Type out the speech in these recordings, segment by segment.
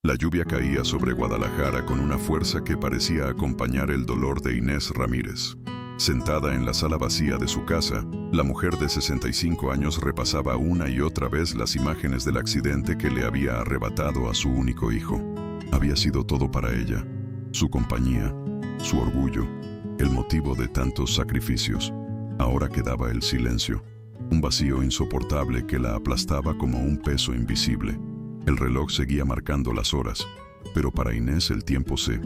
La lluvia caía sobre Guadalajara con una fuerza que parecía acompañar el dolor de Inés Ramírez. Sentada en la sala vacía de su casa, la mujer de 65 años repasaba una y otra vez las imágenes del accidente que le había arrebatado a su único hijo. Había sido todo para ella, su compañía, su orgullo, el motivo de tantos sacrificios. Ahora quedaba el silencio, un vacío insoportable que la aplastaba como un peso invisible. El reloj seguía marcando las horas, pero para Inés el tiempo se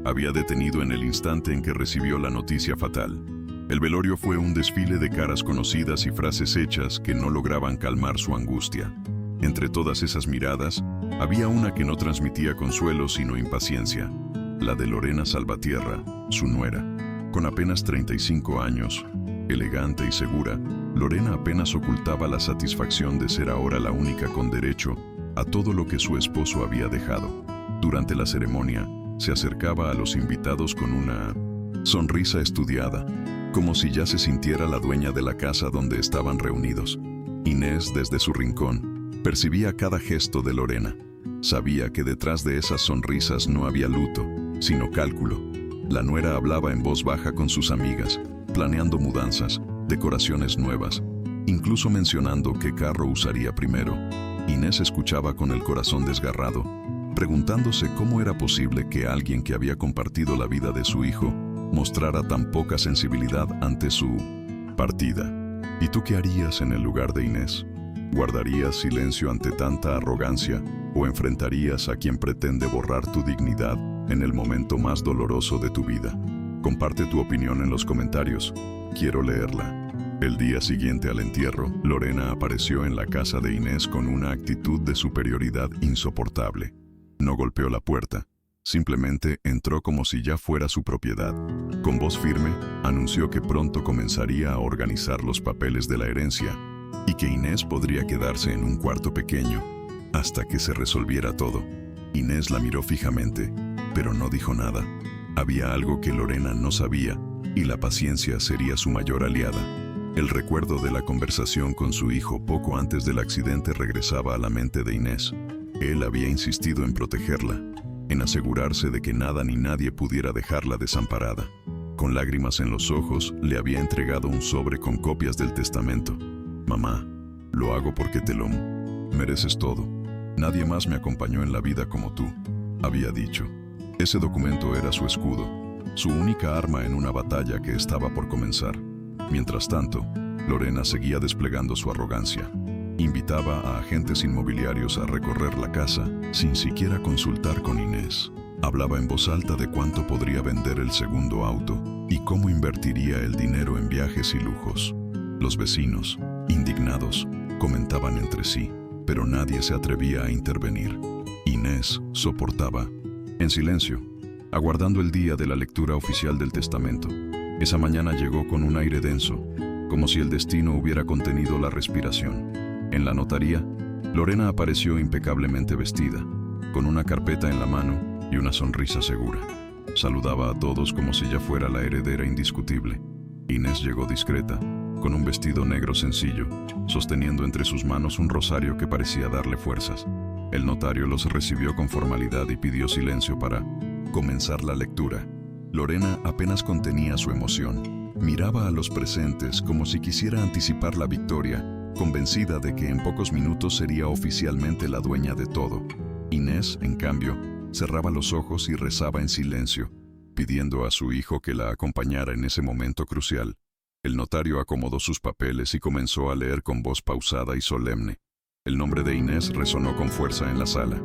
había detenido en el instante en que recibió la noticia fatal. El velorio fue un desfile de caras conocidas y frases hechas que no lograban calmar su angustia. Entre todas esas miradas, había una que no transmitía consuelo sino impaciencia, la de Lorena Salvatierra, su nuera. Con apenas 35 años, elegante y segura, Lorena apenas ocultaba la satisfacción de ser ahora la única con derecho a todo lo que su esposo había dejado. Durante la ceremonia, se acercaba a los invitados con una sonrisa estudiada, como si ya se sintiera la dueña de la casa donde estaban reunidos. Inés, desde su rincón, percibía cada gesto de Lorena. Sabía que detrás de esas sonrisas no había luto, sino cálculo. La nuera hablaba en voz baja con sus amigas, planeando mudanzas, decoraciones nuevas, incluso mencionando qué carro usaría primero. Inés escuchaba con el corazón desgarrado, preguntándose cómo era posible que alguien que había compartido la vida de su hijo mostrara tan poca sensibilidad ante su partida. ¿Y tú qué harías en el lugar de Inés? ¿Guardarías silencio ante tanta arrogancia o enfrentarías a quien pretende borrar tu dignidad en el momento más doloroso de tu vida? Comparte tu opinión en los comentarios. Quiero leerla. El día siguiente al entierro, Lorena apareció en la casa de Inés con una actitud de superioridad insoportable. No golpeó la puerta, simplemente entró como si ya fuera su propiedad. Con voz firme, anunció que pronto comenzaría a organizar los papeles de la herencia y que Inés podría quedarse en un cuarto pequeño hasta que se resolviera todo. Inés la miró fijamente, pero no dijo nada. Había algo que Lorena no sabía, y la paciencia sería su mayor aliada. El recuerdo de la conversación con su hijo poco antes del accidente regresaba a la mente de Inés. Él había insistido en protegerla, en asegurarse de que nada ni nadie pudiera dejarla desamparada. Con lágrimas en los ojos, le había entregado un sobre con copias del testamento. «Mamá, lo hago porque te lo mereces todo. Nadie más me acompañó en la vida como tú», había dicho. Ese documento era su escudo, su única arma en una batalla que estaba por comenzar. Mientras tanto, Lorena seguía desplegando su arrogancia. Invitaba a agentes inmobiliarios a recorrer la casa sin siquiera consultar con Inés. Hablaba en voz alta de cuánto podría vender el segundo auto y cómo invertiría el dinero en viajes y lujos. Los vecinos, indignados, comentaban entre sí, pero nadie se atrevía a intervenir. Inés soportaba, en silencio, aguardando el día de la lectura oficial del testamento. Esa mañana llegó con un aire denso, como si el destino hubiera contenido la respiración. En la notaría, Lorena apareció impecablemente vestida, con una carpeta en la mano y una sonrisa segura. Saludaba a todos como si ya fuera la heredera indiscutible. Inés llegó discreta, con un vestido negro sencillo, sosteniendo entre sus manos un rosario que parecía darle fuerzas. El notario los recibió con formalidad y pidió silencio para comenzar la lectura. Lorena apenas contenía su emoción. Miraba a los presentes como si quisiera anticipar la victoria, convencida de que en pocos minutos sería oficialmente la dueña de todo. Inés, en cambio, cerraba los ojos y rezaba en silencio, pidiendo a su hijo que la acompañara en ese momento crucial. El notario acomodó sus papeles y comenzó a leer con voz pausada y solemne. El nombre de Inés resonó con fuerza en la sala.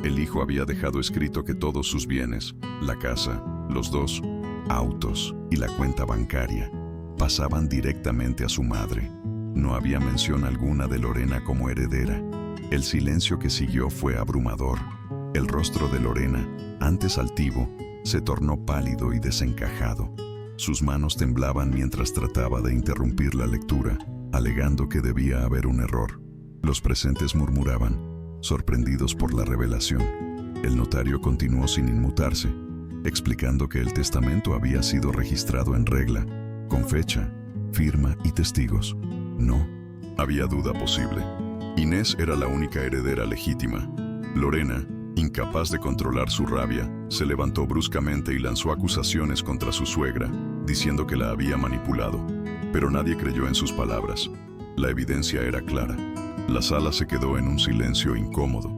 El hijo había dejado escrito que todos sus bienes, la casa, los 2 autos y la cuenta bancaria, pasaban directamente a su madre. No había mención alguna de Lorena como heredera. El silencio que siguió fue abrumador. El rostro de Lorena, antes altivo, se tornó pálido y desencajado. Sus manos temblaban mientras trataba de interrumpir la lectura, alegando que debía haber un error. Los presentes murmuraban, sorprendidos por la revelación. El notario continuó sin inmutarse, explicando que el testamento había sido registrado en regla, con fecha, firma y testigos. No había duda posible. Inés era la única heredera legítima. Lorena, Incapaz de controlar su rabia, se levantó bruscamente y lanzó acusaciones contra su suegra, diciendo que la había manipulado. Pero nadie creyó en sus palabras. La evidencia era clara. La sala se quedó en un silencio incómodo,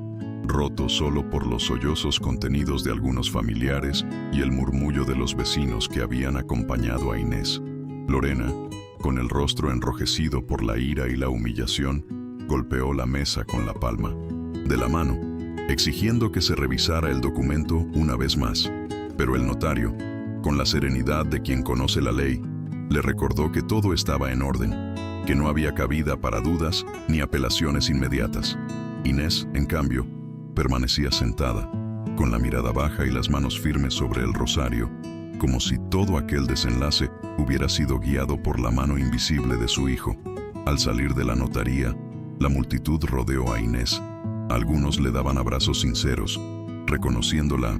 roto solo por los sollozos contenidos de algunos familiares y el murmullo de los vecinos que habían acompañado a Inés. Lorena, con el rostro enrojecido por la ira y la humillación, golpeó la mesa con la palma de la mano, exigiendo que se revisara el documento una vez más. Pero el notario, con la serenidad de quien conoce la ley, le recordó que todo estaba en orden, que no había cabida para dudas ni apelaciones inmediatas. Inés, en cambio, permanecía sentada, con la mirada baja y las manos firmes sobre el rosario, como si todo aquel desenlace hubiera sido guiado por la mano invisible de su hijo. Al salir de la notaría, la multitud rodeó a Inés. Algunos le daban abrazos sinceros, reconociendo la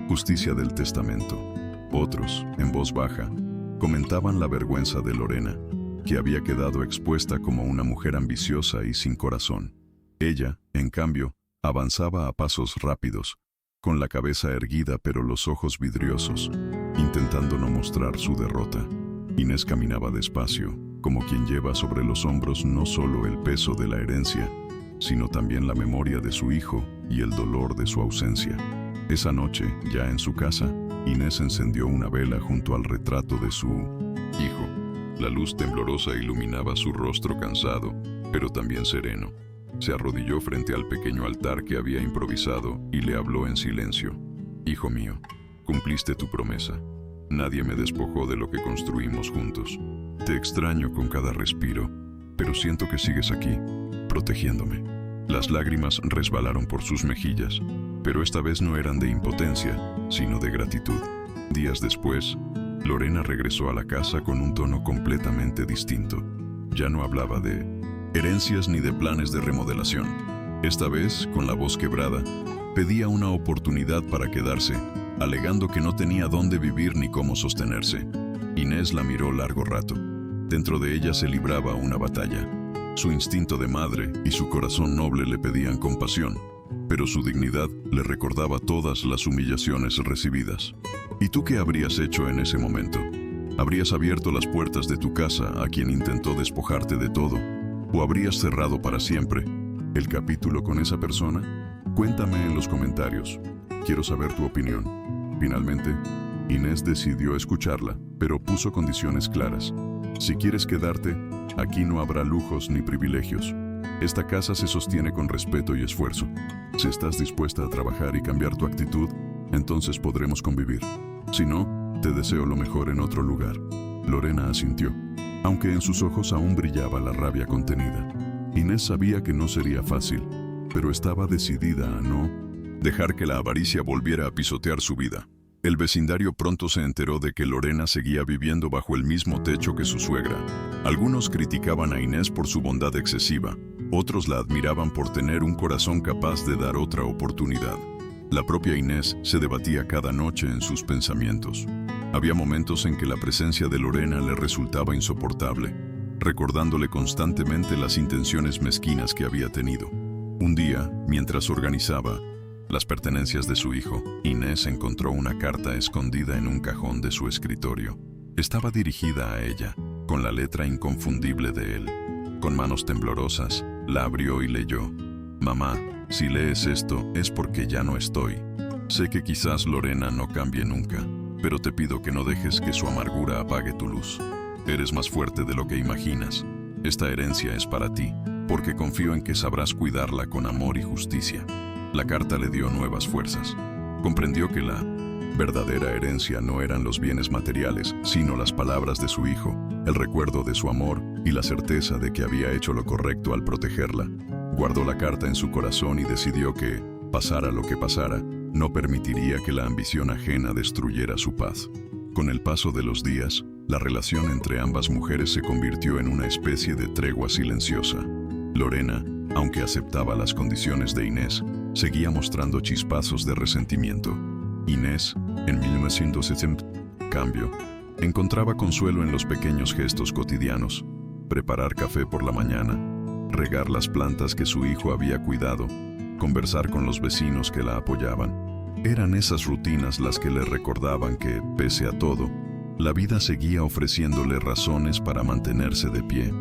justicia del testamento. Otros, en voz baja, comentaban la vergüenza de Lorena, que había quedado expuesta como una mujer ambiciosa y sin corazón. Ella, en cambio, avanzaba a pasos rápidos, con la cabeza erguida pero los ojos vidriosos, intentando no mostrar su derrota. Inés caminaba despacio, como quien lleva sobre los hombros no solo el peso de la herencia, sino también la memoria de su hijo y el dolor de su ausencia. Esa noche, ya en su casa, Inés encendió una vela junto al retrato de su hijo. La luz temblorosa iluminaba su rostro cansado, pero también sereno. Se arrodilló frente al pequeño altar que había improvisado y le habló en silencio. «Hijo mío, cumpliste tu promesa. Nadie me despojó de lo que construimos juntos. Te extraño con cada respiro, pero siento que sigues aquí, protegiéndome». Las lágrimas resbalaron por sus mejillas, pero esta vez no eran de impotencia, sino de gratitud. Días después, Lorena regresó a la casa con un tono completamente distinto. Ya no hablaba de herencias ni de planes de remodelación. Esta vez, con la voz quebrada, pedía una oportunidad para quedarse, alegando que no tenía dónde vivir ni cómo sostenerse. Inés la miró largo rato. Dentro de ella se libraba una batalla. Su instinto de madre y su corazón noble le pedían compasión, pero su dignidad le recordaba todas las humillaciones recibidas. ¿Y tú qué habrías hecho en ese momento? ¿Habrías abierto las puertas de tu casa a quien intentó despojarte de todo? ¿O habrías cerrado para siempre el capítulo con esa persona? Cuéntame en los comentarios. Quiero saber tu opinión. Finalmente, Inés decidió escucharla, pero puso condiciones claras. Si quieres quedarte, aquí no habrá lujos ni privilegios. Esta casa se sostiene con respeto y esfuerzo. Si estás dispuesta a trabajar y cambiar tu actitud, entonces podremos convivir. Si no, te deseo lo mejor en otro lugar. Lorena asintió, aunque en sus ojos aún brillaba la rabia contenida. Inés sabía que no sería fácil, pero estaba decidida a no dejar que la avaricia volviera a pisotear su vida. El vecindario pronto se enteró de que Lorena seguía viviendo bajo el mismo techo que su suegra. Algunos criticaban a Inés por su bondad excesiva, otros la admiraban por tener un corazón capaz de dar otra oportunidad. La propia Inés se debatía cada noche en sus pensamientos. Había momentos en que la presencia de Lorena le resultaba insoportable, recordándole constantemente las intenciones mezquinas que había tenido. Un día, mientras organizaba las pertenencias de su hijo, Inés encontró una carta escondida en un cajón de su escritorio. Estaba dirigida a ella, con la letra inconfundible de él. Con manos temblorosas, la abrió y leyó. «Mamá, si lees esto es porque ya no estoy. Sé que quizás Lorena no cambie nunca, pero te pido que no dejes que su amargura apague tu luz. Eres más fuerte de lo que imaginas. Esta herencia es para ti, porque confío en que sabrás cuidarla con amor y justicia». La carta le dio nuevas fuerzas. Comprendió que la verdadera herencia no eran los bienes materiales, sino las palabras de su hijo, el recuerdo de su amor y la certeza de que había hecho lo correcto al protegerla. Guardó la carta en su corazón y decidió que, pasara lo que pasara, no permitiría que la ambición ajena destruyera su paz. Con el paso de los días, la relación entre ambas mujeres se convirtió en una especie de tregua silenciosa. Lorena, aunque aceptaba las condiciones de Inés, seguía mostrando chispazos de resentimiento. Inés, en 1960, cambio, encontraba consuelo en los pequeños gestos cotidianos: preparar café por la mañana, regar las plantas que su hijo había cuidado, conversar con los vecinos que la apoyaban. Eran esas rutinas las que le recordaban que, pese a todo, la vida seguía ofreciéndole razones para mantenerse de pie.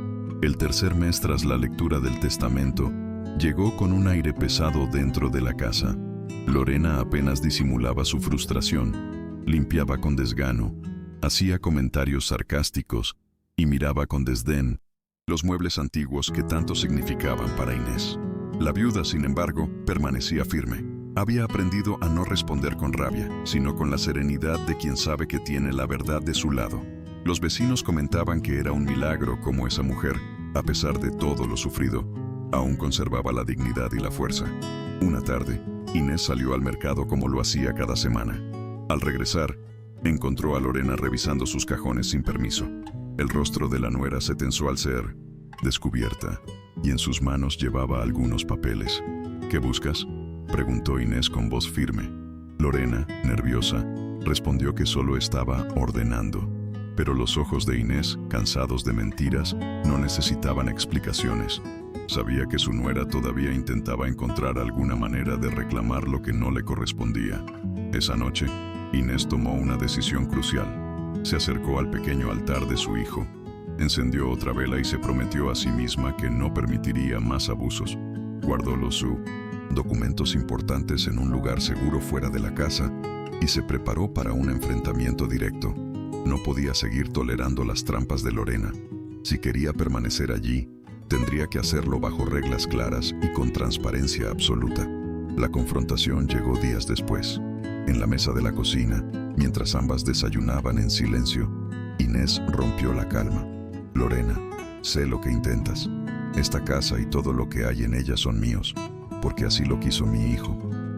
El tercer mes tras la lectura del testamento, llegó con un aire pesado dentro de la casa. Lorena apenas disimulaba su frustración, limpiaba con desgano, hacía comentarios sarcásticos y miraba con desdén los muebles antiguos que tanto significaban para Inés. La viuda, sin embargo, permanecía firme. Había aprendido a no responder con rabia, sino con la serenidad de quien sabe que tiene la verdad de su lado. Los vecinos comentaban que era un milagro cómo esa mujer, a pesar de todo lo sufrido, aún conservaba la dignidad y la fuerza. Una tarde, Inés salió al mercado como lo hacía cada semana. Al regresar, encontró a Lorena revisando sus cajones sin permiso. El rostro de la nuera se tensó al ser descubierta, y en sus manos llevaba algunos papeles. ¿Qué buscas?, preguntó Inés con voz firme. Lorena, nerviosa, respondió que solo estaba ordenando. Pero los ojos de Inés, cansados de mentiras, no necesitaban explicaciones. Sabía que su nuera todavía intentaba encontrar alguna manera de reclamar lo que no le correspondía. Esa noche, Inés tomó una decisión crucial. Se acercó al pequeño altar de su hijo, encendió otra vela y se prometió a sí misma que no permitiría más abusos. Guardó los documentos importantes en un lugar seguro fuera de la casa y se preparó para un enfrentamiento directo. No podía seguir tolerando las trampas de Lorena. Si quería permanecer allí, tendría que hacerlo bajo reglas claras y con transparencia absoluta. La confrontación llegó días después. En la mesa de la cocina, mientras ambas desayunaban en silencio, Inés rompió la calma. Lorena, sé lo que intentas. Esta casa y todo lo que hay en ella son míos, porque así lo quiso mi hijo.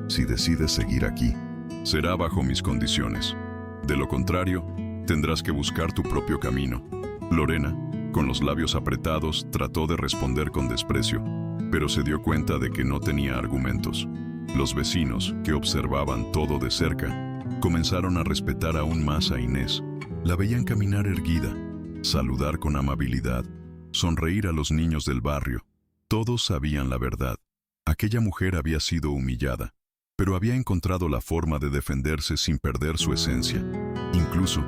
Si decides seguir aquí, será bajo mis condiciones. De lo contrario, tendrás que buscar tu propio camino. Lorena, con los labios apretados, trató de responder con desprecio, pero se dio cuenta de que no tenía argumentos. Los vecinos, que observaban todo de cerca, comenzaron a respetar aún más a Inés. La veían caminar erguida, saludar con amabilidad, sonreír a los niños del barrio. Todos sabían la verdad. Aquella mujer había sido humillada, pero había encontrado la forma de defenderse sin perder su esencia. Incluso,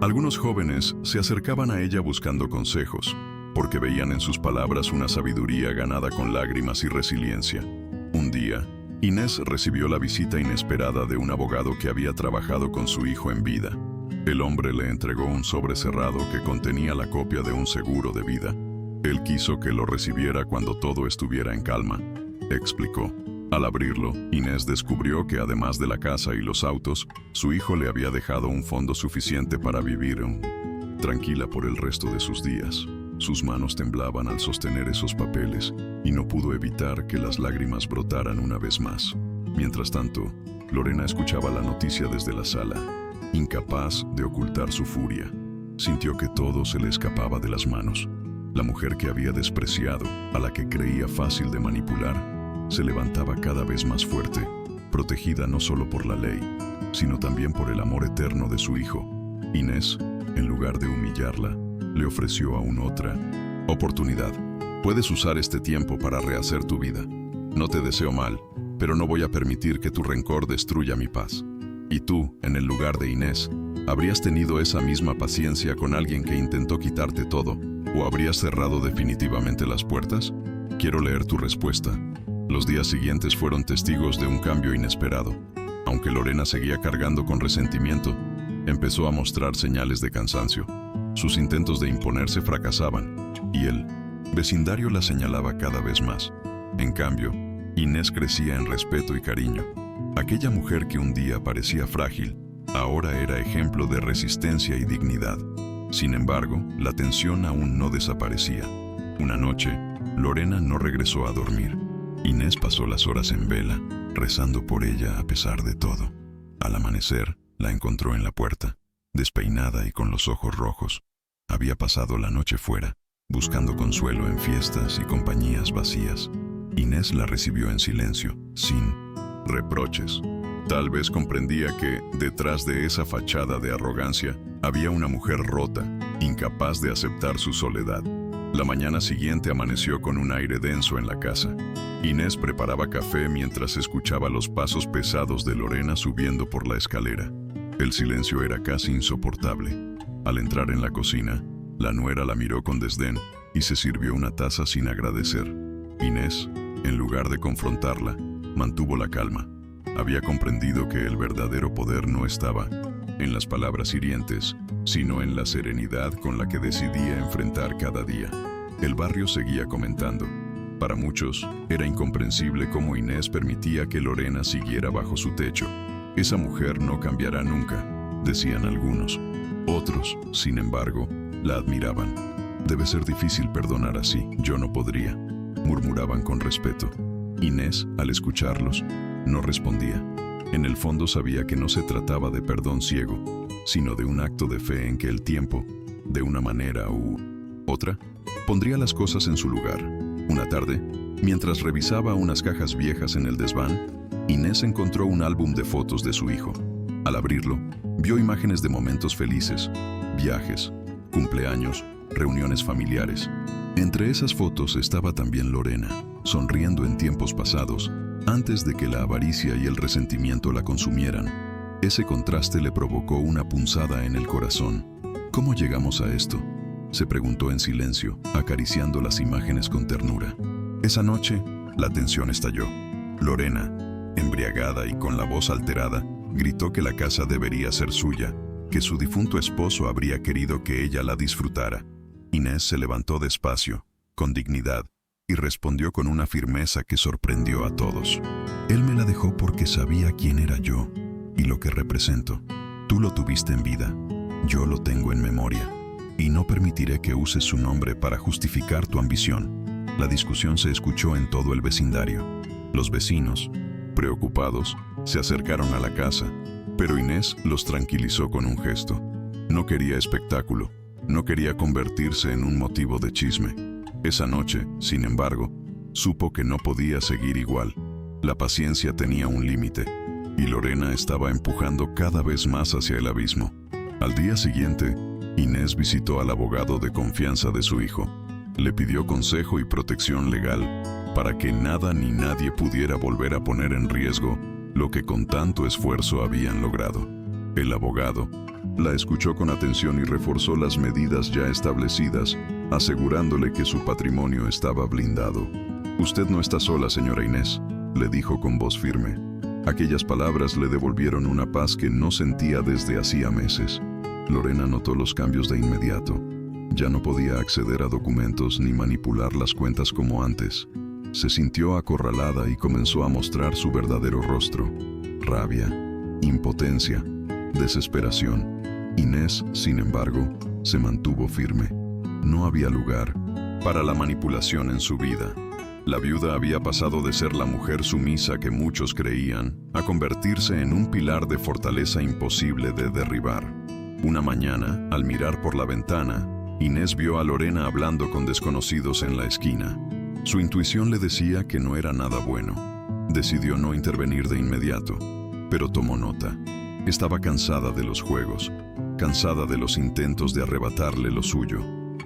algunos jóvenes se acercaban a ella buscando consejos, porque veían en sus palabras una sabiduría ganada con lágrimas y resiliencia. Un día, Inés recibió la visita inesperada de un abogado que había trabajado con su hijo en vida. El hombre le entregó un sobre cerrado que contenía la copia de un seguro de vida. Él quiso que lo recibiera cuando todo estuviera en calma, explicó. Al abrirlo, Inés descubrió que además de la casa y los autos, su hijo le había dejado un fondo suficiente para vivir tranquila por el resto de sus días. Sus manos temblaban al sostener esos papeles y no pudo evitar que las lágrimas brotaran una vez más. Mientras tanto, Lorena escuchaba la noticia desde la sala, incapaz de ocultar su furia. Sintió que todo se le escapaba de las manos. La mujer que había despreciado, a la que creía fácil de manipular, se levantaba cada vez más fuerte, protegida no solo por la ley, sino también por el amor eterno de su hijo. Inés, en lugar de humillarla, le ofreció aún otra oportunidad. Puedes usar este tiempo para rehacer tu vida. No te deseo mal, pero no voy a permitir que tu rencor destruya mi paz. Y tú, en el lugar de Inés, ¿habrías tenido esa misma paciencia con alguien que intentó quitarte todo? ¿O habrías cerrado definitivamente las puertas? Quiero leer tu respuesta. Los días siguientes fueron testigos de un cambio inesperado. Aunque Lorena seguía cargando con resentimiento, empezó a mostrar señales de cansancio. Sus intentos de imponerse fracasaban, y el vecindario la señalaba cada vez más. En cambio, Inés crecía en respeto y cariño. Aquella mujer que un día parecía frágil, ahora era ejemplo de resistencia y dignidad. Sin embargo, la tensión aún no desaparecía. Una noche, Lorena no regresó a dormir. Inés pasó las horas en vela, rezando por ella a pesar de todo. Al amanecer, la encontró en la puerta, despeinada y con los ojos rojos. Había pasado la noche fuera, buscando consuelo en fiestas y compañías vacías. Inés la recibió en silencio, sin reproches. Tal vez comprendía que, detrás de esa fachada de arrogancia, había una mujer rota, incapaz de aceptar su soledad. La mañana siguiente amaneció con un aire denso en la casa. Inés preparaba café mientras escuchaba los pasos pesados de Lorena subiendo por la escalera. El silencio era casi insoportable. Al entrar en la cocina, la nuera la miró con desdén y se sirvió una taza sin agradecer. Inés, en lugar de confrontarla, mantuvo la calma. Había comprendido que el verdadero poder no estaba en las palabras hirientes, sino en la serenidad con la que decidía enfrentar cada día. El barrio seguía comentando. Para muchos, era incomprensible cómo Inés permitía que Lorena siguiera bajo su techo. Esa mujer no cambiará nunca, decían algunos. Otros, sin embargo, la admiraban. Debe ser difícil perdonar así, yo no podría, murmuraban con respeto. Inés, al escucharlos, no respondía. En el fondo sabía que no se trataba de perdón ciego, sino de un acto de fe en que el tiempo, de una manera u otra, pondría las cosas en su lugar. Una tarde, mientras revisaba unas cajas viejas en el desván, Inés encontró un álbum de fotos de su hijo. Al abrirlo, vio imágenes de momentos felices, viajes, cumpleaños, reuniones familiares. Entre esas fotos estaba también Lorena, sonriendo en tiempos pasados, antes de que la avaricia y el resentimiento la consumieran. Ese contraste le provocó una punzada en el corazón. ¿Cómo llegamos a esto?, se preguntó en silencio, acariciando las imágenes con ternura. Esa noche, la tensión estalló. Lorena, embriagada y con la voz alterada, gritó que la casa debería ser suya, que su difunto esposo habría querido que ella la disfrutara. Inés se levantó despacio, con dignidad, y respondió con una firmeza que sorprendió a todos. Él me la dejó porque sabía quién era yo y lo que represento. Tú lo tuviste en vida, yo lo tengo en memoria, y no permitiré que uses su nombre para justificar tu ambición. La discusión se escuchó en todo el vecindario. Los vecinos, preocupados, se acercaron a la casa, pero Inés los tranquilizó con un gesto. No quería espectáculo, no quería convertirse en un motivo de chisme. Esa noche, sin embargo, supo que no podía seguir igual. La paciencia tenía un límite, y Lorena estaba empujando cada vez más hacia el abismo. Al día siguiente, Inés visitó al abogado de confianza de su hijo. Le pidió consejo y protección legal para que nada ni nadie pudiera volver a poner en riesgo lo que con tanto esfuerzo habían logrado. El abogado la escuchó con atención y reforzó las medidas ya establecidas, asegurándole que su patrimonio estaba blindado. «Usted no está sola, señora Inés», le dijo con voz firme. Aquellas palabras le devolvieron una paz que no sentía desde hacía meses. Lorena notó los cambios de inmediato. Ya no podía acceder a documentos ni manipular las cuentas como antes. Se sintió acorralada y comenzó a mostrar su verdadero rostro: rabia, impotencia, desesperación. Inés, sin embargo, se mantuvo firme. No había lugar para la manipulación en su vida. La viuda había pasado de ser la mujer sumisa que muchos creían a convertirse en un pilar de fortaleza imposible de derribar. Una mañana, al mirar por la ventana, Inés vio a Lorena hablando con desconocidos en la esquina. Su intuición le decía que no era nada bueno. Decidió no intervenir de inmediato, pero tomó nota. Estaba cansada de los juegos, cansada de los intentos de arrebatarle lo suyo.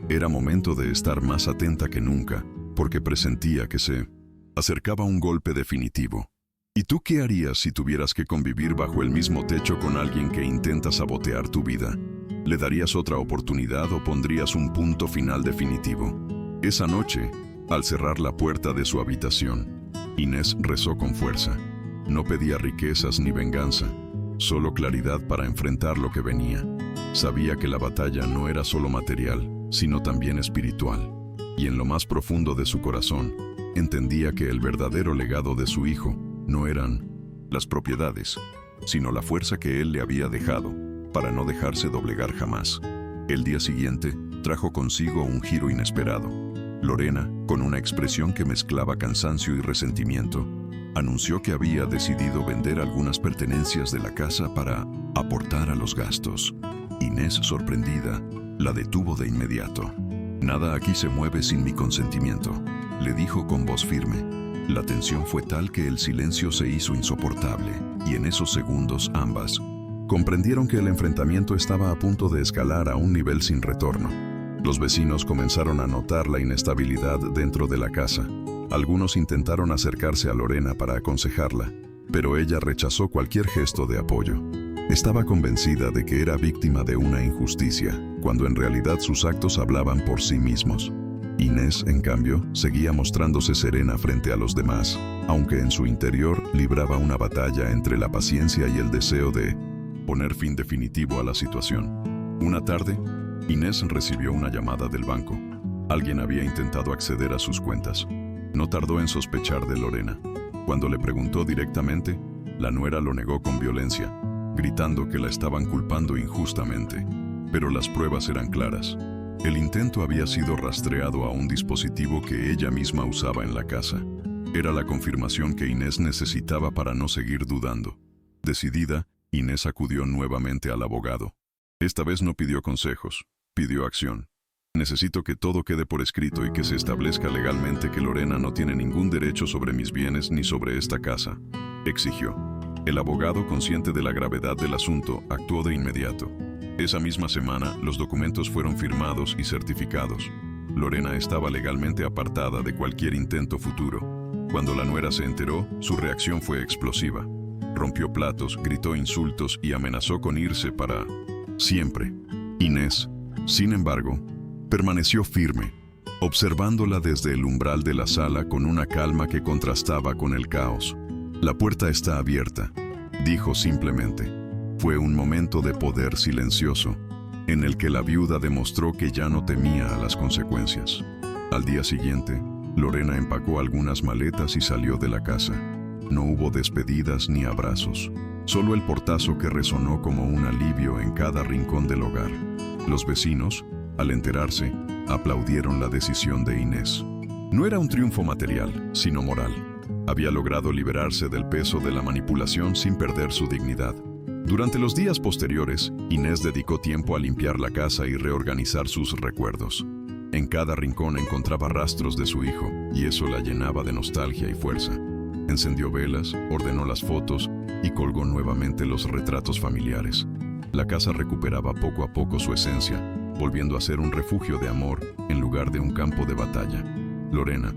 Era momento de estar más atenta que nunca, porque presentía que se acercaba un golpe definitivo. ¿Y tú qué harías si tuvieras que convivir bajo el mismo techo con alguien que intenta sabotear tu vida? ¿Le darías otra oportunidad o pondrías un punto final definitivo? Esa noche, al cerrar la puerta de su habitación, Inés rezó con fuerza. No pedía riquezas ni venganza, solo claridad para enfrentar lo que venía. Sabía que la batalla no era solo material, sino también espiritual. Y en lo más profundo de su corazón, entendía que el verdadero legado de su hijo no eran las propiedades, sino la fuerza que él le había dejado, para no dejarse doblegar jamás. El día siguiente trajo consigo un giro inesperado. Lorena, con una expresión que mezclaba cansancio y resentimiento, anunció que había decidido vender algunas pertenencias de la casa para aportar a los gastos. Inés, sorprendida, la detuvo de inmediato. «Nada aquí se mueve sin mi consentimiento», le dijo con voz firme. La tensión fue tal que el silencio se hizo insoportable, y en esos segundos ambas comprendieron que el enfrentamiento estaba a punto de escalar a un nivel sin retorno. Los vecinos comenzaron a notar la inestabilidad dentro de la casa. Algunos intentaron acercarse a Lorena para aconsejarla, pero ella rechazó cualquier gesto de apoyo. Estaba convencida de que era víctima de una injusticia, cuando en realidad sus actos hablaban por sí mismos. Inés, en cambio, seguía mostrándose serena frente a los demás, aunque en su interior libraba una batalla entre la paciencia y el deseo de poner fin definitivo a la situación. Una tarde, Inés recibió una llamada del banco. Alguien había intentado acceder a sus cuentas. No tardó en sospechar de Lorena. Cuando le preguntó directamente, la nuera lo negó con violencia, gritando que la estaban culpando injustamente. Pero las pruebas eran claras. El intento había sido rastreado a un dispositivo que ella misma usaba en la casa. Era la confirmación que Inés necesitaba para no seguir dudando. Decidida, Inés acudió nuevamente al abogado. Esta vez no pidió consejos, pidió acción. Necesito que todo quede por escrito y que se establezca legalmente que Lorena no tiene ningún derecho sobre mis bienes ni sobre esta casa, exigió. El abogado, consciente de la gravedad del asunto, actuó de inmediato. Esa misma semana, los documentos fueron firmados y certificados. Lorena estaba legalmente apartada de cualquier intento futuro. Cuando la nuera se enteró, su reacción fue explosiva. Rompió platos, gritó insultos y amenazó con irse para siempre. Inés, sin embargo, permaneció firme, observándola desde el umbral de la sala con una calma que contrastaba con el caos. La puerta está abierta, dijo simplemente. Fue un momento de poder silencioso, en el que la viuda demostró que ya no temía a las consecuencias. Al día siguiente, Lorena empacó algunas maletas y salió de la casa. No hubo despedidas ni abrazos, solo el portazo que resonó como un alivio en cada rincón del hogar. Los vecinos, al enterarse, aplaudieron la decisión de Inés. No era un triunfo material, sino moral. Había logrado liberarse del peso de la manipulación sin perder su dignidad. Durante los días posteriores, Inés dedicó tiempo a limpiar la casa y reorganizar sus recuerdos. En cada rincón encontraba rastros de su hijo, y eso la llenaba de nostalgia y fuerza. Encendió velas, ordenó las fotos y colgó nuevamente los retratos familiares. La casa recuperaba poco a poco su esencia, volviendo a ser un refugio de amor en lugar de un campo de batalla. Lorena,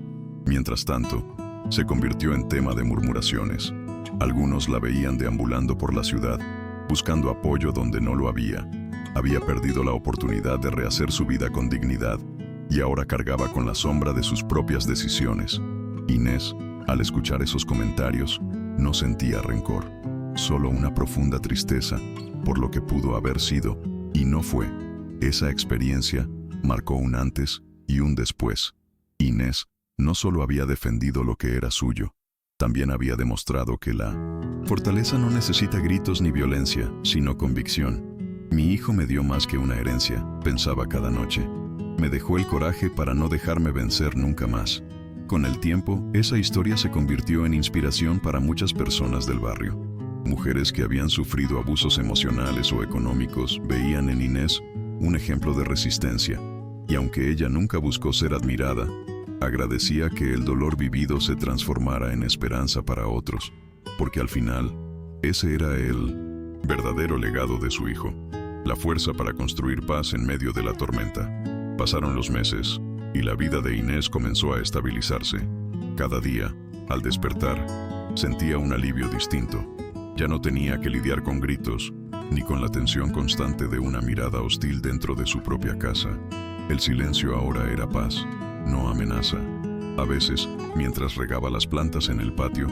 mientras tanto, se convirtió en tema de murmuraciones. Algunos la veían deambulando por la ciudad, buscando apoyo donde no lo había. Había perdido la oportunidad de rehacer su vida con dignidad y ahora cargaba con la sombra de sus propias decisiones. Inés, al escuchar esos comentarios, no sentía rencor, solo una profunda tristeza por lo que pudo haber sido y no fue. Esa experiencia marcó un antes y un después. Inés no solo había defendido lo que era suyo, también había demostrado que la fortaleza no necesita gritos ni violencia, sino convicción. Mi hijo me dio más que una herencia, pensaba cada noche. Me dejó el coraje para no dejarme vencer nunca más. Con el tiempo, esa historia se convirtió en inspiración para muchas personas del barrio. Mujeres que habían sufrido abusos emocionales o económicos veían en Inés un ejemplo de resistencia, y aunque ella nunca buscó ser admirada, agradecía que el dolor vivido se transformara en esperanza para otros, porque al final, ese era el verdadero legado de su hijo, la fuerza para construir paz en medio de la tormenta. Pasaron los meses, y la vida de Inés comenzó a estabilizarse. Cada día, al despertar, sentía un alivio distinto. Ya no tenía que lidiar con gritos, ni con la tensión constante de una mirada hostil dentro de su propia casa. El silencio ahora era paz, no amenaza. A veces, mientras regaba las plantas en el patio,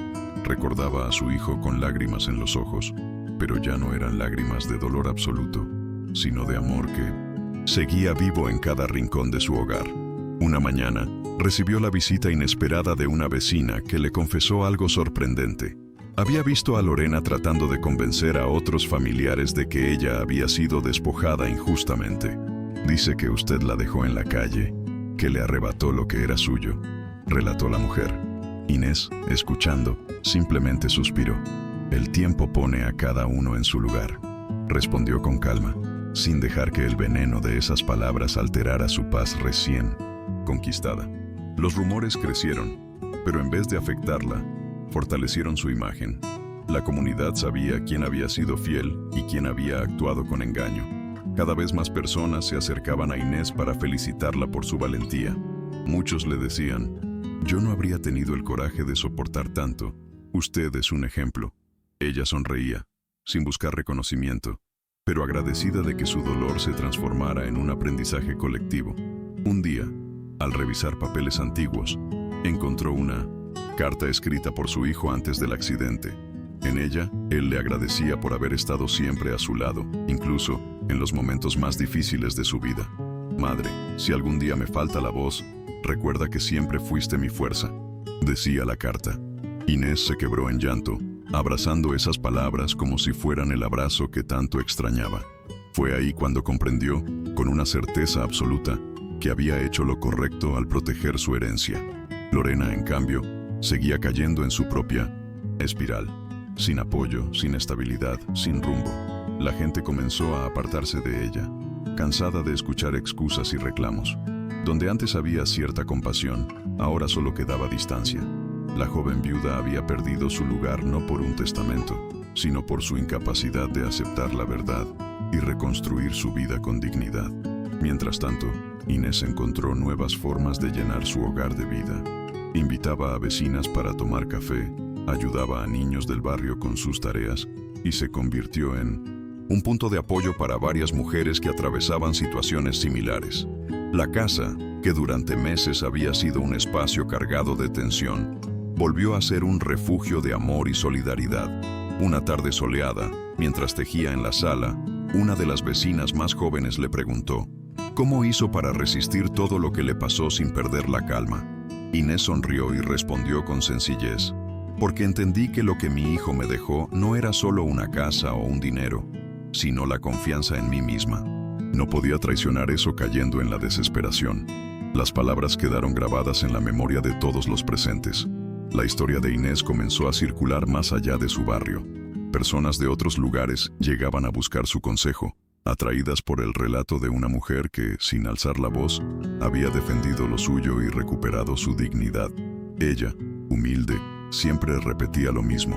recordaba a su hijo con lágrimas en los ojos, pero ya no eran lágrimas de dolor absoluto, sino de amor que seguía vivo en cada rincón de su hogar. Una mañana, recibió la visita inesperada de una vecina que le confesó algo sorprendente. Había visto a Lorena tratando de convencer a otros familiares de que ella había sido despojada injustamente. Dice que usted la dejó en la calle, que le arrebató lo que era suyo, relató la mujer. Inés, escuchando, simplemente suspiró. El tiempo pone a cada uno en su lugar, respondió con calma, sin dejar que el veneno de esas palabras alterara su paz recién conquistada. Los rumores crecieron, pero en vez de afectarla, fortalecieron su imagen. La comunidad sabía quién había sido fiel y quién había actuado con engaño. Cada vez más personas se acercaban a Inés para felicitarla por su valentía. Muchos le decían: «Yo no habría tenido el coraje de soportar tanto. Usted es un ejemplo». Ella sonreía, sin buscar reconocimiento, pero agradecida de que su dolor se transformara en un aprendizaje colectivo. Un día, al revisar papeles antiguos, encontró una carta escrita por su hijo antes del accidente. En ella, él le agradecía por haber estado siempre a su lado, incluso en los momentos más difíciles de su vida. «Madre, si algún día me falta la voz, recuerda que siempre fuiste mi fuerza», decía la carta. Inés se quebró en llanto, abrazando esas palabras como si fueran el abrazo que tanto extrañaba. Fue ahí cuando comprendió, con una certeza absoluta, que había hecho lo correcto al proteger su herencia. Lorena, en cambio, seguía cayendo en su propia espiral, sin apoyo, sin estabilidad, sin rumbo. La gente comenzó a apartarse de ella, cansada de escuchar excusas y reclamos. Donde antes había cierta compasión, ahora solo quedaba distancia. La joven viuda había perdido su lugar no por un testamento, sino por su incapacidad de aceptar la verdad y reconstruir su vida con dignidad. Mientras tanto, Inés encontró nuevas formas de llenar su hogar de vida. Invitaba a vecinas para tomar café, ayudaba a niños del barrio con sus tareas y se convirtió en un punto de apoyo para varias mujeres que atravesaban situaciones similares. La casa, que durante meses había sido un espacio cargado de tensión, volvió a ser un refugio de amor y solidaridad. Una tarde soleada, mientras tejía en la sala, una de las vecinas más jóvenes le preguntó cómo hizo para resistir todo lo que le pasó sin perder la calma. Inés sonrió y respondió con sencillez: «Porque entendí que lo que mi hijo me dejó no era solo una casa o un dinero, sino la confianza en mí misma». No podía traicionar eso cayendo en la desesperación. Las palabras quedaron grabadas en la memoria de todos los presentes. La historia de Inés comenzó a circular más allá de su barrio. Personas de otros lugares llegaban a buscar su consejo, atraídas por el relato de una mujer que, sin alzar la voz, había defendido lo suyo y recuperado su dignidad. Ella, humilde, siempre repetía lo mismo: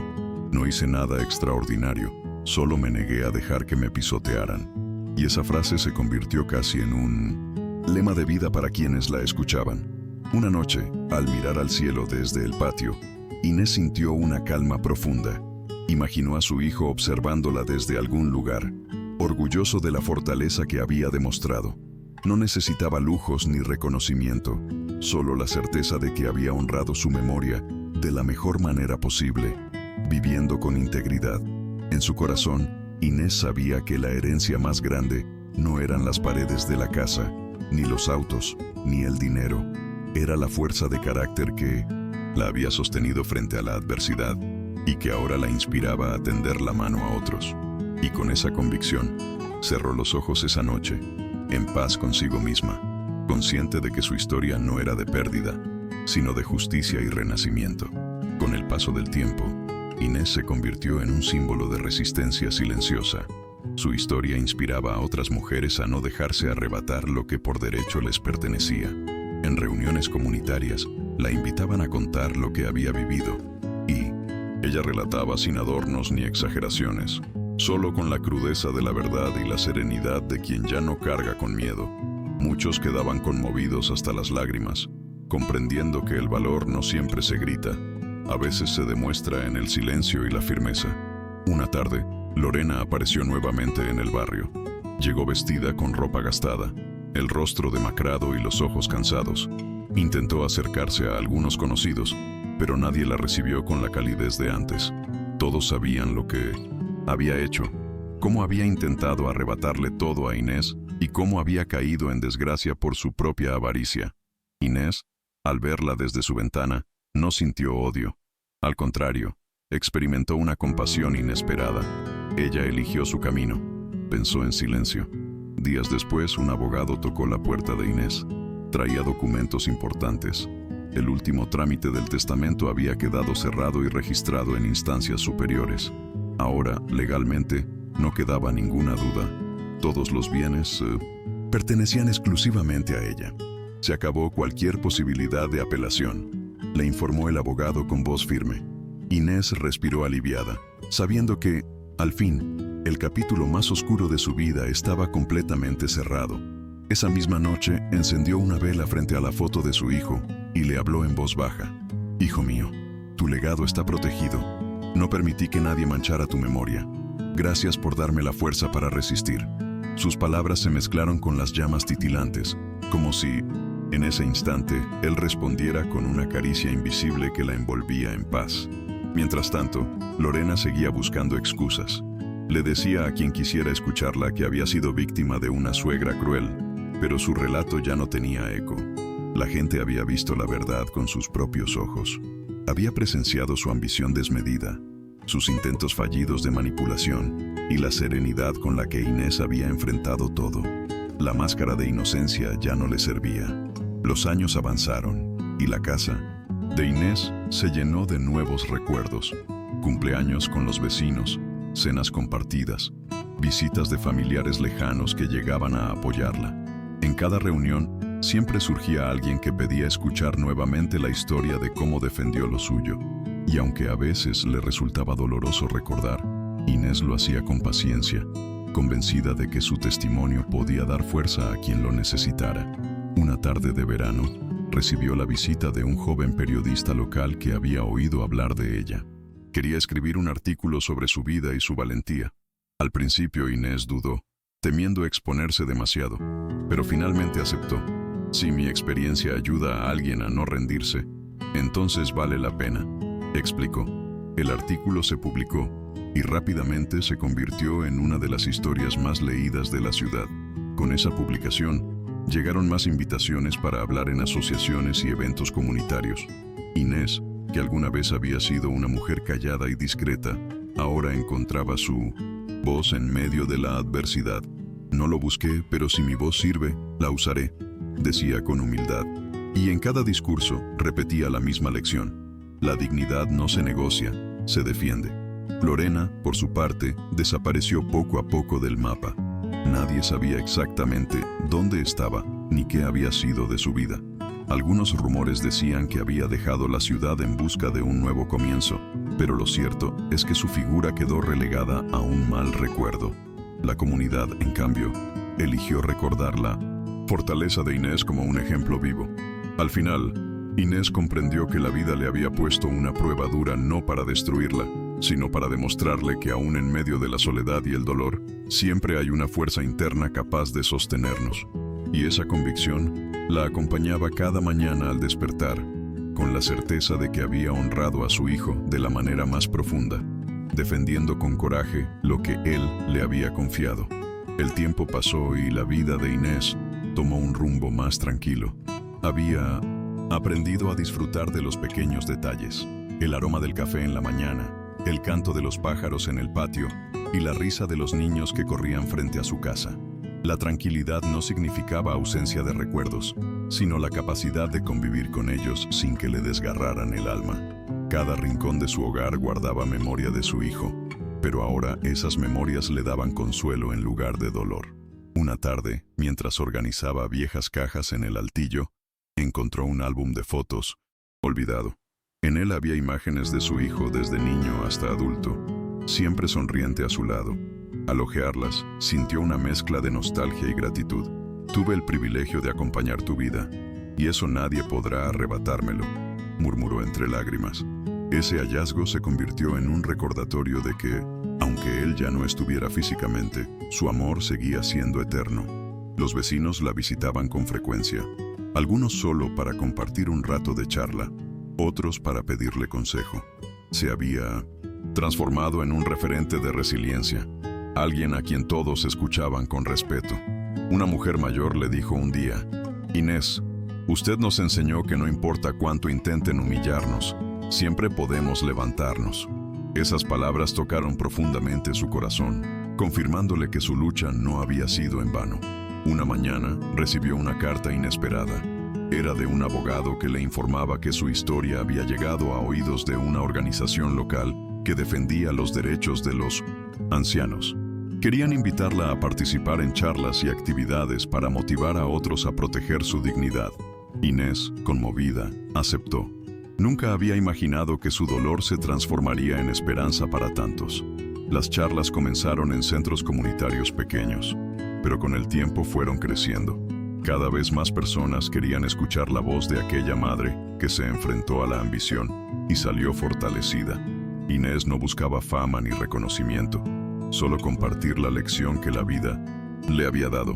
«No hice nada extraordinario, solo me negué a dejar que me pisotearan». Y esa frase se convirtió casi en un lema de vida para quienes la escuchaban. Una noche, al mirar al cielo desde el patio, Inés sintió una calma profunda. Imaginó a su hijo observándola desde algún lugar, orgulloso de la fortaleza que había demostrado. No necesitaba lujos ni reconocimiento, solo la certeza de que había honrado su memoria de la mejor manera posible, viviendo con integridad. En su corazón, Inés sabía que la herencia más grande no eran las paredes de la casa, ni los autos, ni el dinero. Era la fuerza de carácter que la había sostenido frente a la adversidad y que ahora la inspiraba a tender la mano a otros. Y con esa convicción, cerró los ojos esa noche, en paz consigo misma, consciente de que su historia no era de pérdida, sino de justicia y renacimiento. Con el paso del tiempo, Inés se convirtió en un símbolo de resistencia silenciosa. Su historia inspiraba a otras mujeres a no dejarse arrebatar lo que por derecho les pertenecía. En reuniones comunitarias, la invitaban a contar lo que había vivido, y ella relataba sin adornos ni exageraciones, solo con la crudeza de la verdad y la serenidad de quien ya no carga con miedo. Muchos quedaban conmovidos hasta las lágrimas, comprendiendo que el valor no siempre se grita, a veces se demuestra en el silencio y la firmeza. Una tarde, Lorena apareció nuevamente en el barrio. Llegó vestida con ropa gastada, el rostro demacrado y los ojos cansados. Intentó acercarse a algunos conocidos, pero nadie la recibió con la calidez de antes. Todos sabían lo que había hecho, cómo había intentado arrebatarle todo a Inés y cómo había caído en desgracia por su propia avaricia. Inés, al verla desde su ventana, no sintió odio. Al contrario, experimentó una compasión inesperada. Ella eligió su camino. Pensó en silencio. Días después, un abogado tocó la puerta de Inés. Traía documentos importantes. El último trámite del testamento había quedado cerrado y registrado en instancias superiores. Ahora, legalmente, no quedaba ninguna duda. Todos los bienes pertenecían exclusivamente a ella. Se acabó cualquier posibilidad de apelación, le informó el abogado con voz firme. Inés respiró aliviada, sabiendo que, al fin, El capítulo más oscuro de su vida estaba completamente cerrado. Esa misma noche encendió una vela frente a la foto de su hijo y le habló en voz baja. Hijo mío, tu legado está protegido. No permití que nadie manchara tu memoria. Gracias por darme la fuerza para resistir. Sus palabras se mezclaron con las llamas titilantes, como si, en ese instante, él respondiera con una caricia invisible que la envolvía en paz. Mientras tanto, Lorena seguía buscando excusas. Le decía a quien quisiera escucharla que había sido víctima de una suegra cruel, pero su relato ya no tenía eco. La gente había visto la verdad con sus propios ojos. Había presenciado su ambición desmedida, sus intentos fallidos de manipulación y la serenidad con la que Inés había enfrentado todo. La máscara de inocencia ya no le servía. Los años avanzaron y la casa de Inés se llenó de nuevos recuerdos. Cumpleaños con los vecinos, cenas compartidas, visitas de familiares lejanos que llegaban a apoyarla. En cada reunión, siempre surgía alguien que pedía escuchar nuevamente la historia de cómo defendió lo suyo. Y aunque a veces le resultaba doloroso recordar, Inés lo hacía con paciencia, convencida de que su testimonio podía dar fuerza a quien lo necesitara. Una tarde de verano, recibió la visita de un joven periodista local que había oído hablar de ella. Quería escribir un artículo sobre su vida y su valentía. Al principio Inés dudó, temiendo exponerse demasiado, pero finalmente aceptó. Si mi experiencia ayuda a alguien a no rendirse, entonces vale la pena, explicó. El artículo se publicó y rápidamente se convirtió en una de las historias más leídas de la ciudad. Con esa publicación, llegaron más invitaciones para hablar en asociaciones y eventos comunitarios. Inés, que alguna vez había sido una mujer callada y discreta, ahora encontraba su voz en medio de la adversidad. No lo busqué, pero si mi voz sirve, la usaré, decía con humildad. Y en cada discurso repetía la misma lección. La dignidad no se negocia, se defiende. Lorena, por su parte, desapareció poco a poco del mapa. Nadie sabía exactamente dónde estaba ni qué había sido de su vida. Algunos rumores decían que había dejado la ciudad en busca de un nuevo comienzo, pero lo cierto es que su figura quedó relegada a un mal recuerdo. La comunidad, en cambio, eligió recordar la fortaleza de Inés como un ejemplo vivo. Al final, Inés comprendió que la vida le había puesto una prueba dura no para destruirla, sino para demostrarle que aún en medio de la soledad y el dolor, siempre hay una fuerza interna capaz de sostenernos. Y esa convicción la acompañaba cada mañana al despertar, con la certeza de que había honrado a su hijo de la manera más profunda, defendiendo con coraje lo que él le había confiado. El tiempo pasó y la vida de Inés tomó un rumbo más tranquilo. Había aprendido a disfrutar de los pequeños detalles, el aroma del café en la mañana, el canto de los pájaros en el patio y la risa de los niños que corrían frente a su casa. La tranquilidad no significaba ausencia de recuerdos, sino la capacidad de convivir con ellos sin que le desgarraran el alma. Cada rincón de su hogar guardaba memoria de su hijo, pero ahora esas memorias le daban consuelo en lugar de dolor. Una tarde, mientras organizaba viejas cajas en el altillo, encontró un álbum de fotos, olvidado. En él había imágenes de su hijo desde niño hasta adulto, siempre sonriente a su lado. Al hojearlas, sintió una mezcla de nostalgia y gratitud. Tuve el privilegio de acompañar tu vida, y eso nadie podrá arrebatármelo, murmuró entre lágrimas. Ese hallazgo se convirtió en un recordatorio de que, aunque él ya no estuviera físicamente, su amor seguía siendo eterno. Los vecinos la visitaban con frecuencia, algunos solo para compartir un rato de charla, otros para pedirle consejo. Se había transformado en un referente de resiliencia, alguien a quien todos escuchaban con respeto. Una mujer mayor le dijo un día: Inés, usted nos enseñó que no importa cuánto intenten humillarnos, siempre podemos levantarnos. Esas palabras tocaron profundamente su corazón, confirmándole que su lucha no había sido en vano. Una mañana recibió una carta inesperada. Era de un abogado que le informaba que su historia había llegado a oídos de una organización local que defendía los derechos de los ancianos. Querían invitarla a participar en charlas y actividades para motivar a otros a proteger su dignidad. Inés, conmovida, aceptó. Nunca había imaginado que su dolor se transformaría en esperanza para tantos. Las charlas comenzaron en centros comunitarios pequeños, pero con el tiempo fueron creciendo. Cada vez más personas querían escuchar la voz de aquella madre que se enfrentó a la ambición y salió fortalecida. Inés no buscaba fama ni reconocimiento, solo compartir la lección que la vida le había dado.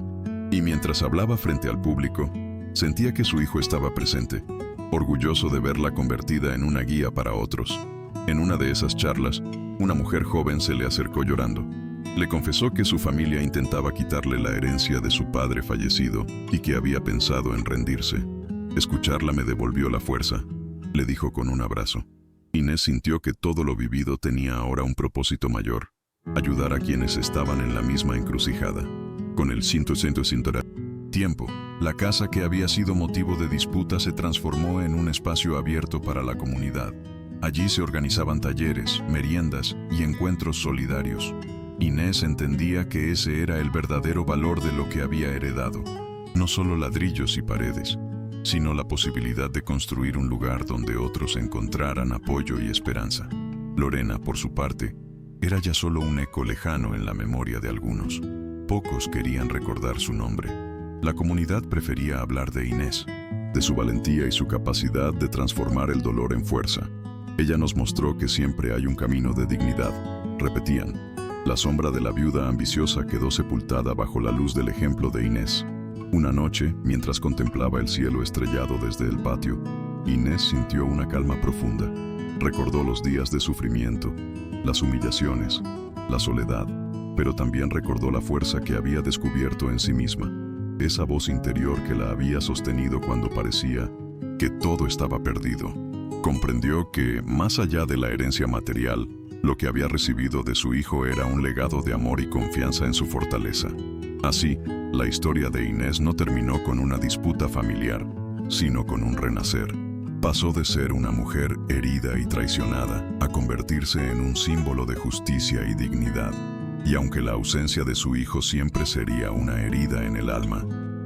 Y mientras hablaba frente al público, sentía que su hijo estaba presente, orgulloso de verla convertida en una guía para otros. En una de esas charlas, una mujer joven se le acercó llorando. Le confesó que su familia intentaba quitarle la herencia de su padre fallecido y que había pensado en rendirse. Escucharla me devolvió la fuerza, le dijo con un abrazo. Inés sintió que todo lo vivido tenía ahora un propósito mayor: ayudar a quienes estaban en la misma encrucijada. Con el tiempo, la casa que había sido motivo de disputa se transformó en un espacio abierto para la comunidad. Allí se organizaban talleres, meriendas y encuentros solidarios. Inés entendía que ese era el verdadero valor de lo que había heredado. No solo ladrillos y paredes, sino la posibilidad de construir un lugar donde otros encontraran apoyo y esperanza. Lorena, por su parte, era ya solo un eco lejano en la memoria de algunos. Pocos querían recordar su nombre. La comunidad prefería hablar de Inés, de su valentía y su capacidad de transformar el dolor en fuerza. Ella nos mostró que siempre hay un camino de dignidad, repetían. La sombra de la viuda ambiciosa quedó sepultada bajo la luz del ejemplo de Inés. Una noche, mientras contemplaba el cielo estrellado desde el patio, Inés sintió una calma profunda. Recordó los días de sufrimiento, las humillaciones, la soledad, pero también recordó la fuerza que había descubierto en sí misma, esa voz interior que la había sostenido cuando parecía que todo estaba perdido. Comprendió que, más allá de la herencia material, lo que había recibido de su hijo era un legado de amor y confianza en su fortaleza. Así, la historia de Inés no terminó con una disputa familiar, sino con un renacer. Pasó de ser una mujer herida y traicionada a convertirse en un símbolo de justicia y dignidad. Y aunque la ausencia de su hijo siempre sería una herida en el alma,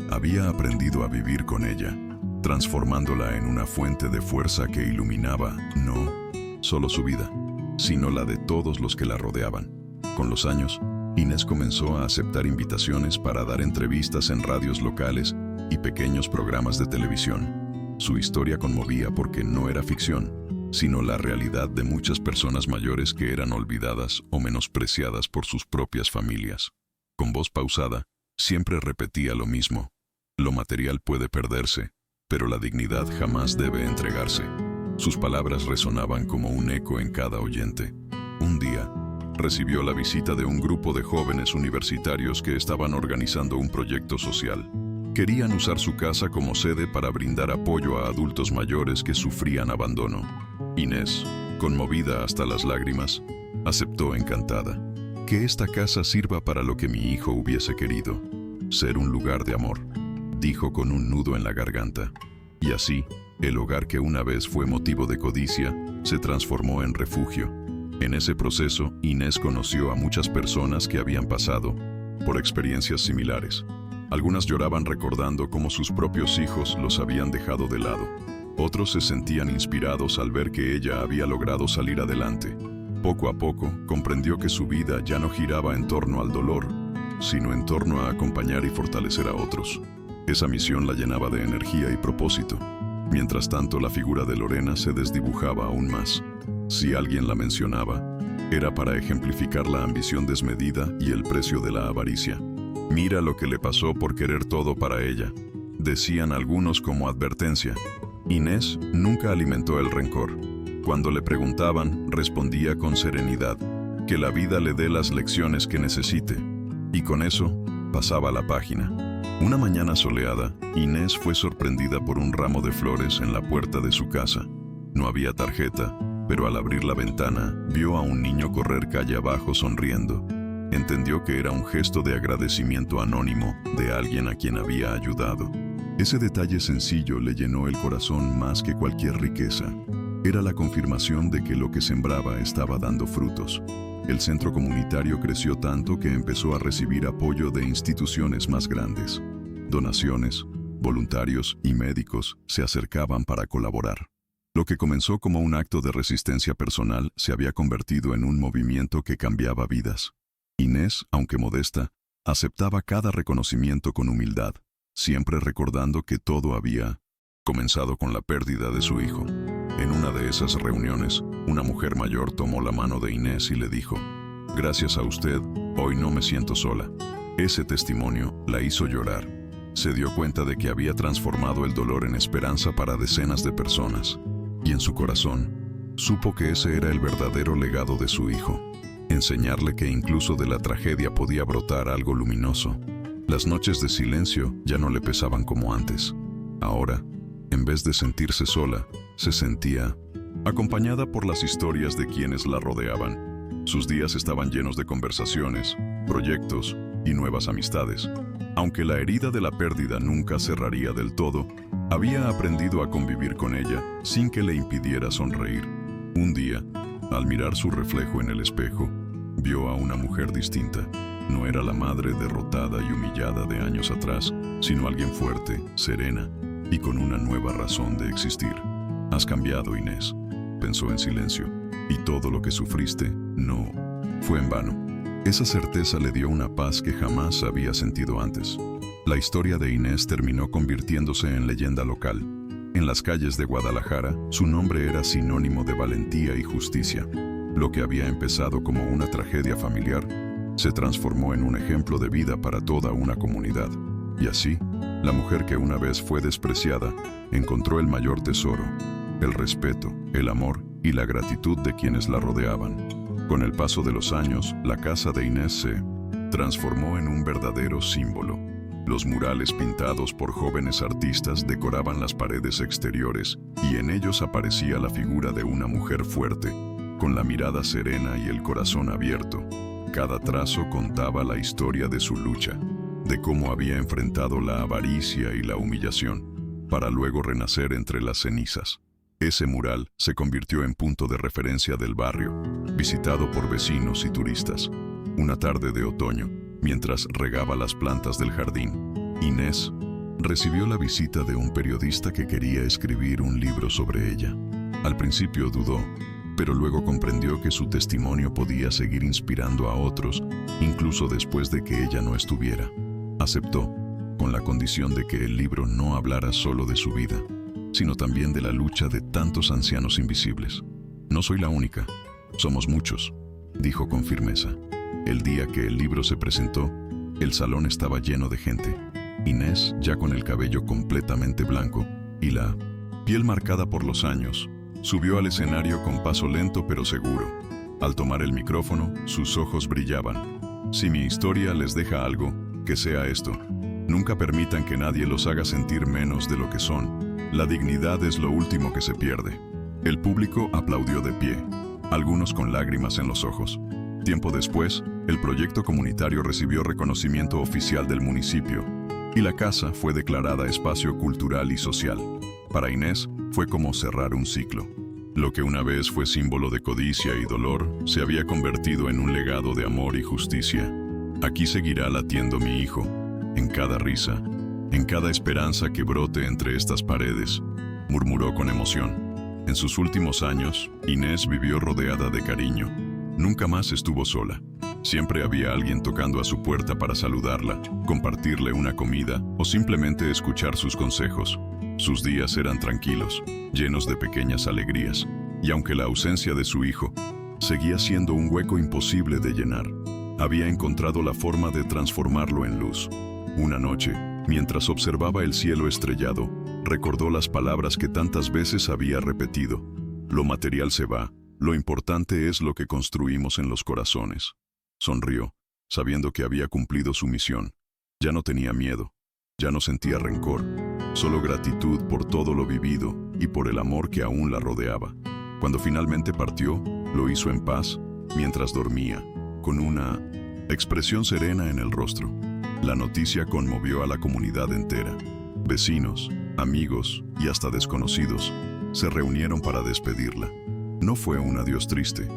había aprendido a vivir con ella, transformándola en una fuente de fuerza que iluminaba no solo su vida, sino la de todos los que la rodeaban. Con los años, Inés comenzó a aceptar invitaciones para dar entrevistas en radios locales y pequeños programas de televisión. Su historia conmovía porque no era ficción, sino la realidad de muchas personas mayores que eran olvidadas o menospreciadas por sus propias familias. Con voz pausada, siempre repetía lo mismo: lo material puede perderse, pero la dignidad jamás debe entregarse. Sus palabras resonaban como un eco en cada oyente. Un día, recibió la visita de un grupo de jóvenes universitarios que estaban organizando un proyecto social. Querían usar su casa como sede para brindar apoyo a adultos mayores que sufrían abandono. Inés, conmovida hasta las lágrimas, aceptó encantada. Que esta casa sirva para lo que mi hijo hubiese querido: ser un lugar de amor, dijo con un nudo en la garganta. Y así, el hogar que una vez fue motivo de codicia, se transformó en refugio. En ese proceso, Inés conoció a muchas personas que habían pasado por experiencias similares. Algunas lloraban recordando cómo sus propios hijos los habían dejado de lado. Otros se sentían inspirados al ver que ella había logrado salir adelante. Poco a poco, comprendió que su vida ya no giraba en torno al dolor, sino en torno a acompañar y fortalecer a otros. Esa misión la llenaba de energía y propósito. Mientras tanto, la figura de Lorena se desdibujaba aún más. Si alguien la mencionaba, era para ejemplificar la ambición desmedida y el precio de la avaricia. Mira lo que le pasó por querer todo para ella, decían algunos como advertencia. Inés nunca alimentó el rencor. Cuando le preguntaban, respondía con serenidad: que la vida le dé las lecciones que necesite. Y con eso, pasaba la página. Una mañana soleada, Inés fue sorprendida por un ramo de flores en la puerta de su casa. No había tarjeta, pero al abrir la ventana, vio a un niño correr calle abajo sonriendo. Entendió que era un gesto de agradecimiento anónimo de alguien a quien había ayudado. Ese detalle sencillo le llenó el corazón más que cualquier riqueza. Era la confirmación de que lo que sembraba estaba dando frutos. El centro comunitario creció tanto que empezó a recibir apoyo de instituciones más grandes. Donaciones, voluntarios y médicos se acercaban para colaborar. Lo que comenzó como un acto de resistencia personal se había convertido en un movimiento que cambiaba vidas. Inés, aunque modesta, aceptaba cada reconocimiento con humildad, siempre recordando que todo había comenzado con la pérdida de su hijo. En una de esas reuniones, una mujer mayor tomó la mano de Inés y le dijo: «Gracias a usted, hoy no me siento sola». Ese testimonio la hizo llorar. Se dio cuenta de que había transformado el dolor en esperanza para decenas de personas. Y en su corazón, supo que ese era el verdadero legado de su hijo. Enseñarle que incluso de la tragedia podía brotar algo luminoso. Las noches de silencio ya no le pesaban como antes. Ahora, en vez de sentirse sola, se sentía acompañada por las historias de quienes la rodeaban. Sus días estaban llenos de conversaciones, proyectos y nuevas amistades. Aunque la herida de la pérdida nunca cerraría del todo, había aprendido a convivir con ella sin que le impidiera sonreír. Un día, al mirar su reflejo en el espejo, vio a una mujer distinta. No era la madre derrotada y humillada de años atrás, sino alguien fuerte, serena y con una nueva razón de existir. «Has cambiado, Inés», pensó en silencio, «y todo lo que sufriste no fue en vano». Esa certeza le dio una paz que jamás había sentido antes. La historia de Inés terminó convirtiéndose en leyenda local. En las calles de Guadalajara, su nombre era sinónimo de valentía y justicia. Lo que había empezado como una tragedia familiar se transformó en un ejemplo de vida para toda una comunidad. Y así, la mujer que una vez fue despreciada encontró el mayor tesoro: el respeto, el amor y la gratitud de quienes la rodeaban. Con el paso de los años, la casa de Inés se transformó en un verdadero símbolo. Los murales pintados por jóvenes artistas decoraban las paredes exteriores y en ellos aparecía la figura de una mujer fuerte, con la mirada serena y el corazón abierto. Cada trazo contaba la historia de su lucha, de cómo había enfrentado la avaricia y la humillación, para luego renacer entre las cenizas. Ese mural se convirtió en punto de referencia del barrio, visitado por vecinos y turistas. Una tarde de otoño, mientras regaba las plantas del jardín, Inés recibió la visita de un periodista que quería escribir un libro sobre ella. Al principio dudó, pero luego comprendió que su testimonio podía seguir inspirando a otros, incluso después de que ella no estuviera. Aceptó, con la condición de que el libro no hablara solo de su vida, sino también de la lucha de tantos ancianos invisibles. «No soy la única, somos muchos», dijo con firmeza. El día que el libro se presentó, el salón estaba lleno de gente. Inés, ya con el cabello completamente blanco y la piel marcada por los años, subió al escenario con paso lento pero seguro. Al tomar el micrófono, sus ojos brillaban. «Si mi historia les deja algo, que sea esto. Nunca permitan que nadie los haga sentir menos de lo que son. La dignidad es lo último que se pierde». El público aplaudió de pie, algunos con lágrimas en los ojos. Tiempo después, el proyecto comunitario recibió reconocimiento oficial del municipio y la casa fue declarada espacio cultural y social. Para Inés, fue como cerrar un ciclo. Lo que una vez fue símbolo de codicia y dolor, se había convertido en un legado de amor y justicia. «Aquí seguirá latiendo mi hijo, en cada risa, en cada esperanza que brote entre estas paredes», murmuró con emoción. En sus últimos años, Inés vivió rodeada de cariño. Nunca más estuvo sola. Siempre había alguien tocando a su puerta para saludarla, compartirle una comida o simplemente escuchar sus consejos. Sus días eran tranquilos, llenos de pequeñas alegrías, y aunque la ausencia de su hijo seguía siendo un hueco imposible de llenar, había encontrado la forma de transformarlo en luz. Una noche, mientras observaba el cielo estrellado, recordó las palabras que tantas veces había repetido: «Lo material se va, lo importante es lo que construimos en los corazones». Sonrió, sabiendo que había cumplido su misión. Ya no tenía miedo, ya no sentía rencor, solo gratitud por todo lo vivido y por el amor que aún la rodeaba. Cuando finalmente partió, lo hizo en paz, mientras dormía, con una expresión serena en el rostro. La noticia conmovió a la comunidad entera. Vecinos, amigos y hasta desconocidos se reunieron para despedirla. No fue un adiós triste,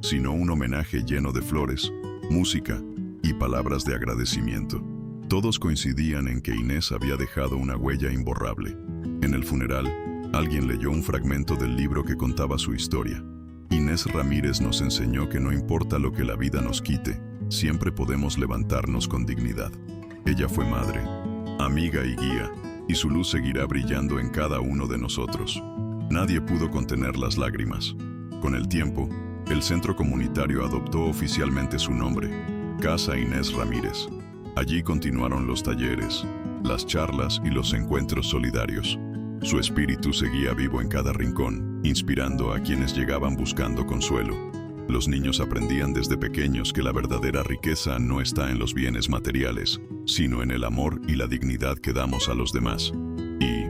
sino un homenaje lleno de flores, música y palabras de agradecimiento. Todos coincidían en que Inés había dejado una huella imborrable. En el funeral, Alguien leyó un fragmento del libro que contaba su historia. Inés Ramírez nos enseñó que no importa lo que la vida nos quite, siempre podemos levantarnos con dignidad. Ella fue madre, amiga y guía, y su luz seguirá brillando en cada uno de nosotros. Nadie pudo contener las lágrimas. Con el tiempo, el centro comunitario adoptó oficialmente su nombre, Casa Inés Ramírez. Allí continuaron los talleres, las charlas y los encuentros solidarios. Su espíritu seguía vivo en cada rincón, inspirando a quienes llegaban buscando consuelo. Los niños aprendían desde pequeños que la verdadera riqueza no está en los bienes materiales, sino en el amor y la dignidad que damos a los demás. Y,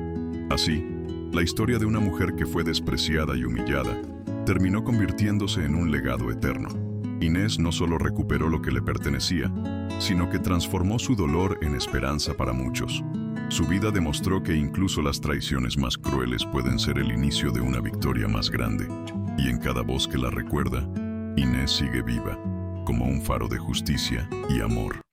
así, la historia de una mujer que fue despreciada y humillada terminó convirtiéndose en un legado eterno. Inés no solo recuperó lo que le pertenecía, sino que transformó su dolor en esperanza para muchos. Su vida demostró que incluso las traiciones más crueles pueden ser el inicio de una victoria más grande. Y en cada voz que la recuerda, Inés sigue viva, como un faro de justicia y amor.